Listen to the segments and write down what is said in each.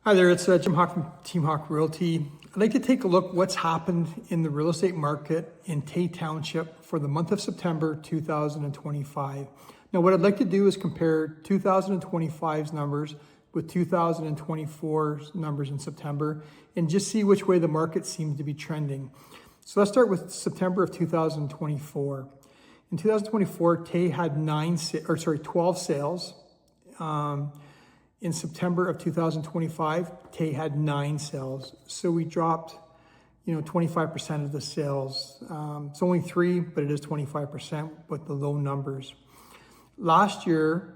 Hi there, it's Jim Hawke from Team Hawke Realty. I'd like to take a look what's happened in the real estate market in Tay Township for the month of September 2025. Now what I'd like to do is compare 2025's numbers with 2024's numbers in September and just see which way the market seems to be trending. So let's start with September of 2024. In 2024, Tay had 12 sales. In September of 2025, Tay had 9 sales. So we dropped, 25% of the sales. It's only 3, but it is 25% with the low numbers. Last year,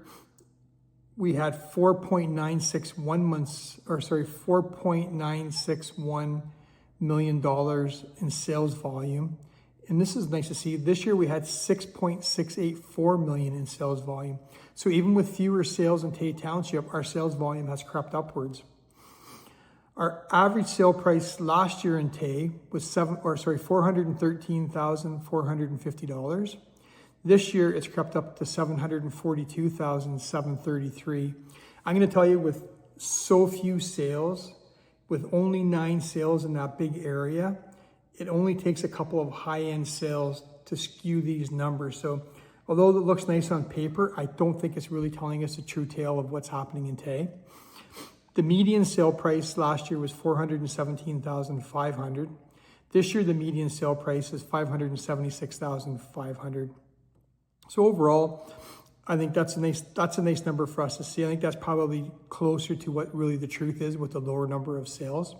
we had $4.961 million in sales volume. And this is nice to see. This year we had $6.684 million in sales volume. So even with fewer sales in Tay Township, our sales volume has crept upwards. Our average sale price last year in Tay was $413,450. This year it's crept up to $742,733. I'm going to tell you, with so few sales, with only 9 sales in that big area, it only takes a couple of high-end sales to skew these numbers. So although it looks nice on paper, I don't think it's really telling us the true tale of what's happening in Tay. The median sale price last year was $417,500. This year, the median sale price is $576,500. So overall, I think that's a nice number for us to see. I think that's probably closer to what really the truth is with the lower number of sales.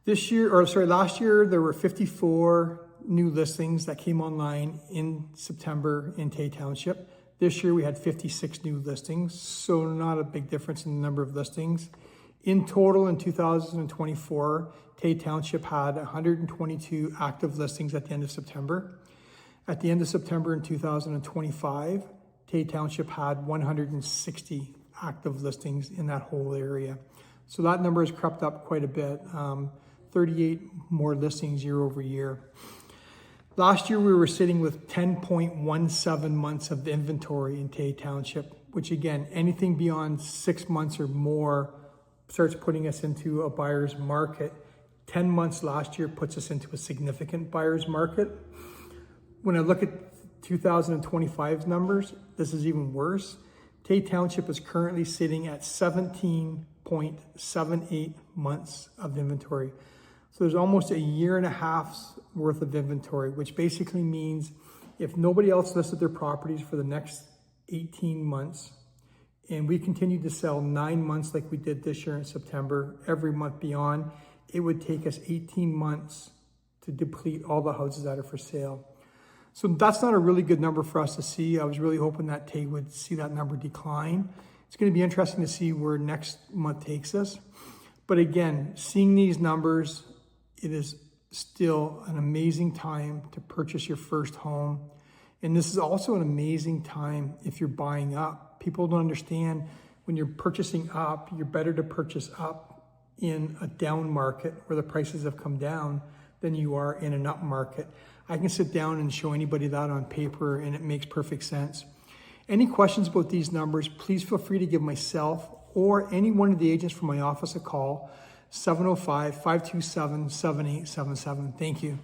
Last year, there were 54 new listings that came online in September in Tay Township. This year, we had 56 new listings, so not a big difference in the number of listings. In total, in 2024, Tay Township had 122 active listings at the end of September. At the end of September in 2025, Tay Township had 160 active listings in that whole area. So that number has crept up quite a bit. 38 more listings year over year. Last year, we were sitting with 10.17 months of inventory in Tay Township, which again, anything beyond 6 months or more starts putting us into a buyer's market. 10 months last year puts us into a significant buyer's market. When I look at 2025's numbers, this is even worse. Tay Township is currently sitting at 17.78 months of inventory. So there's almost a year and a half's worth of inventory, which basically means if nobody else listed their properties for the next 18 months, and we continue to sell 9 months like we did this year in September, every month beyond, it would take us 18 months to deplete all the houses that are for sale. So that's not a really good number for us to see. I was really hoping that Tay would see that number decline. It's going to be interesting to see where next month takes us. But again, seeing these numbers, it is still an amazing time to purchase your first home. And this is also an amazing time if you're buying up. People don't understand, when you're purchasing up, you're better to purchase up in a down market where the prices have come down than you are in an up market. I can sit down and show anybody that on paper, and it makes perfect sense. Any questions about these numbers, please feel free to give myself or any one of the agents from my office a call, 705-527-7877. Thank you.